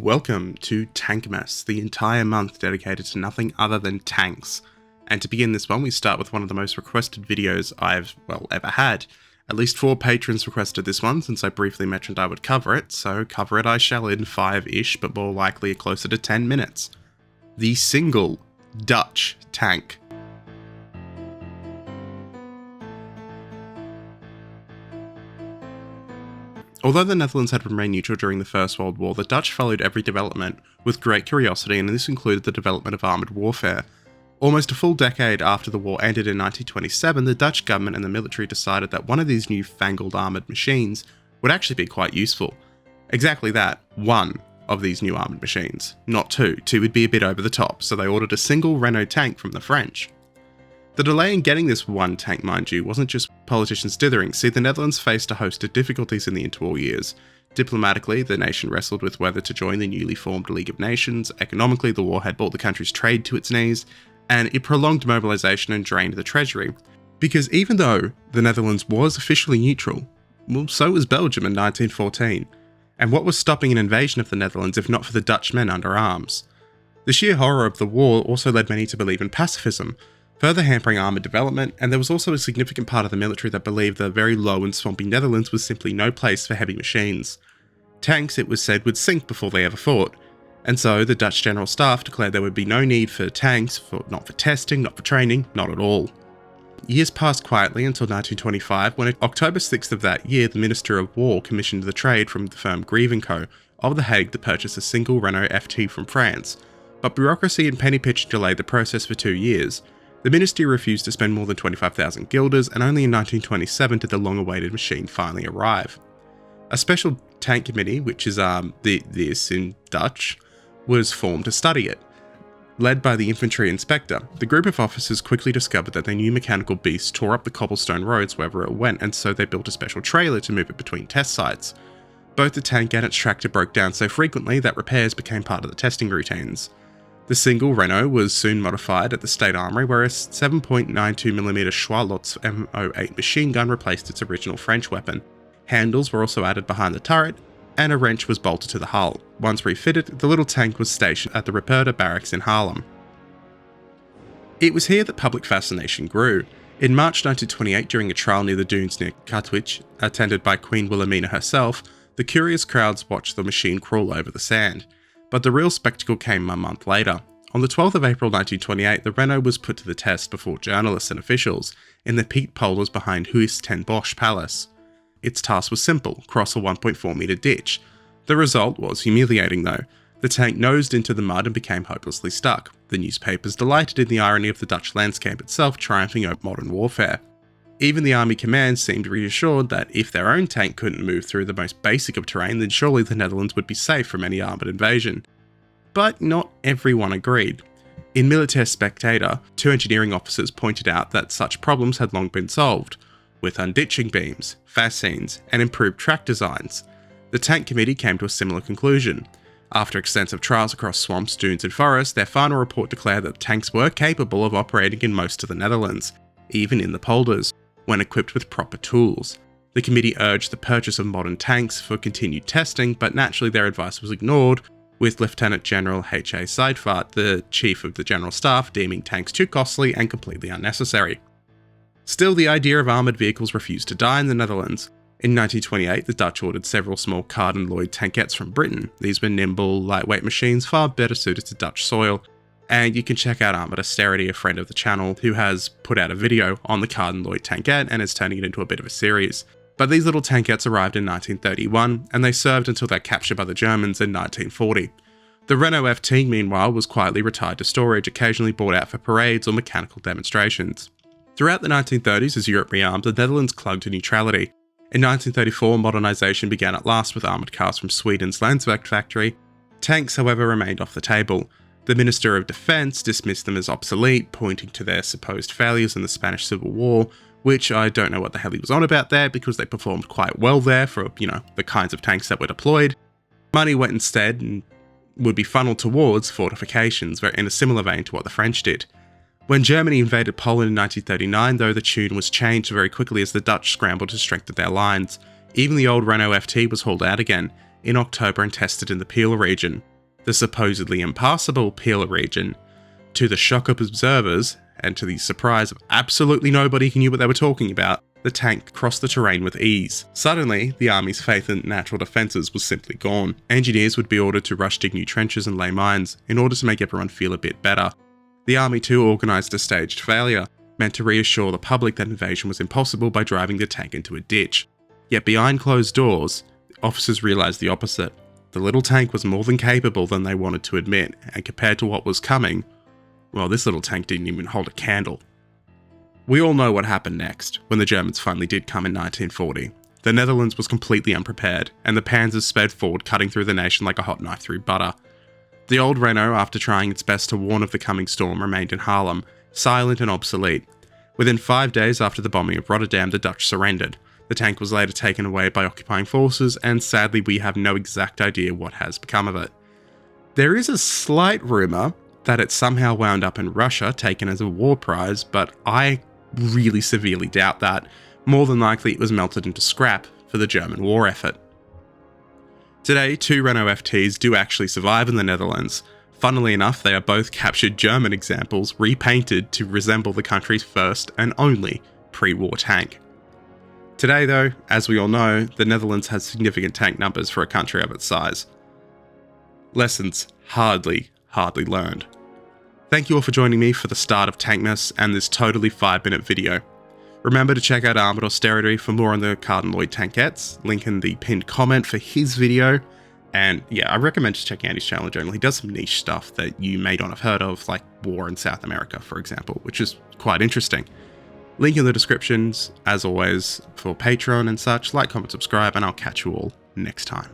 Welcome to TANKMAS, the entire month dedicated to nothing other than tanks. And to begin this one, we start with one of the most requested videos I've, ever had. At least 4 patrons requested this one since I briefly mentioned I would cover it, so cover it I shall in 5-ish, but more likely closer to 10 minutes. The single Dutch tank. Although the Netherlands had remained neutral during the First World War, the Dutch followed every development with great curiosity, and this included the development of armoured warfare. Almost a full decade after the war ended in 1927, the Dutch government and the military decided that one of these newfangled armoured machines would actually be quite useful. Exactly that, one of these new armoured machines, not two. Two would be a bit over the top, so they ordered a single Renault tank from the French. The delay in getting this one tank, mind you, wasn't just politicians dithering. See, the Netherlands faced a host of difficulties in the interwar years. Diplomatically, the nation wrestled with whether to join the newly formed League of Nations. Economically, the war had brought the country's trade to its knees, and it prolonged mobilisation and drained the treasury. Because even though the Netherlands was officially neutral, so was Belgium in 1914. And what was stopping an invasion of the Netherlands if not for the Dutch men under arms? The sheer horror of the war also led many to believe in pacifism, further hampering armoured development, and there was also a significant part of the military that believed the very low and swampy Netherlands was simply no place for heavy machines. Tanks, it was said, would sink before they ever fought, and so the Dutch General Staff declared there would be no need for tanks, not for testing, not for training, not at all. Years passed quietly until 1925, when on October 6th of that year, the Minister of War commissioned the trade from the firm Grieve & Co. of The Hague to purchase a single Renault FT from France, but bureaucracy and penny pinching delayed the process for 2 years. The ministry refused to spend more than 25,000 guilders, and only in 1927 did the long-awaited machine finally arrive. A special tank committee, which is this in Dutch, was formed to study it. Led by the infantry inspector, the group of officers quickly discovered that the new mechanical beast tore up the cobblestone roads wherever it went, and so they built a special trailer to move it between test sites. Both the tank and its tractor broke down so frequently that repairs became part of the testing routines. The single Renault was soon modified at the State Armoury, where a 7.92mm Schwarlotz M08 machine gun replaced its original French weapon. Handles were also added behind the turret, and a wrench was bolted to the hull. Once refitted, the little tank was stationed at the Reperta barracks in Haarlem. It was here that public fascination grew. In March 1928, during a trial near the dunes near Katwijk, attended by Queen Wilhelmina herself, the curious crowds watched the machine crawl over the sand. But the real spectacle came a month later. On the 12th of April 1928, the Renault was put to the test before journalists and officials in the peat polders behind Huis ten Bosch Palace. Its task was simple: cross a 1.4 metre ditch. The result was humiliating though. The tank nosed into the mud and became hopelessly stuck. The newspapers delighted in the irony of the Dutch landscape itself triumphing over modern warfare. Even the army command seemed reassured that if their own tank couldn't move through the most basic of terrain, then surely the Netherlands would be safe from any armoured invasion. But not everyone agreed. In Militaire Spectator, 2 engineering officers pointed out that such problems had long been solved, with unditching beams, fascines, and improved track designs. The tank committee came to a similar conclusion. After extensive trials across swamps, dunes and forests, their final report declared that tanks were capable of operating in most of the Netherlands, even in the polders, when equipped with proper tools. The committee urged the purchase of modern tanks for continued testing, but naturally their advice was ignored, with Lieutenant General H.A. Seidvaart, the Chief of the General Staff, deeming tanks too costly and completely unnecessary. Still, the idea of armoured vehicles refused to die in the Netherlands. In 1928, the Dutch ordered several small Carden-Lloyd tankettes from Britain. These were nimble, lightweight machines far better suited to Dutch soil. And you can check out Armoured Austerity, a friend of the channel, who has put out a video on the Carden-Lloyd tankette and is turning it into a bit of a series. But these little tankettes arrived in 1931, and they served until their capture by the Germans in 1940. The Renault FT, meanwhile, was quietly retired to storage, occasionally brought out for parades or mechanical demonstrations. Throughout the 1930s, as Europe rearmed, the Netherlands clung to neutrality. In 1934, modernisation began at last with armoured cars from Sweden's Landsverk factory. Tanks, however, remained off the table. The Minister of Defence dismissed them as obsolete, pointing to their supposed failures in the Spanish Civil War, which I don't know what the hell he was on about there, because they performed quite well there for, the kinds of tanks that were deployed. Money went instead and would be funneled towards fortifications, in a similar vein to what the French did. When Germany invaded Poland in 1939, though, the tune was changed very quickly as the Dutch scrambled to strengthen their lines. Even the old Renault FT was hauled out again, in October and tested in the Pila region, the supposedly impassable Pila region. To the shock of observers, and to the surprise of absolutely nobody who knew what they were talking about, the tank crossed the terrain with ease. Suddenly, the army's faith in natural defences was simply gone. Engineers would be ordered to rush dig new trenches and lay mines in order to make everyone feel a bit better. The army too organised a staged failure, meant to reassure the public that invasion was impossible by driving the tank into a ditch. Yet behind closed doors, officers realised the opposite. The little tank was more than capable than they wanted to admit, and compared to what was coming, well, this little tank didn't even hold a candle. We all know what happened next, when the Germans finally did come in 1940. The Netherlands was completely unprepared, and the Panzers sped forward, cutting through the nation like a hot knife through butter. The old Renault, after trying its best to warn of the coming storm, remained in Haarlem, silent and obsolete. Within 5 days after the bombing of Rotterdam, the Dutch surrendered. The tank was later taken away by occupying forces, and sadly we have no exact idea what has become of it. There is a slight rumour that it somehow wound up in Russia, taken as a war prize, but I really severely doubt that. More than likely it was melted into scrap for the German war effort. Today, 2 Renault FTs do actually survive in the Netherlands. Funnily enough, they are both captured German examples, repainted to resemble the country's first and only pre-war tank. Today though, as we all know, the Netherlands has significant tank numbers for a country of its size. Lessons hardly learned. Thank you all for joining me for the start of TANKMAS and this totally 5-minute video. Remember to check out Armoured Austerity for more on the Carden Lloyd tankettes, link in the pinned comment for his video, and yeah, I recommend just checking out his channel in general. He does some niche stuff that you may not have heard of, like war in South America, for example, which is quite interesting. Link in the descriptions, as always, for Patreon and such. Like, comment, subscribe, and I'll catch you all next time.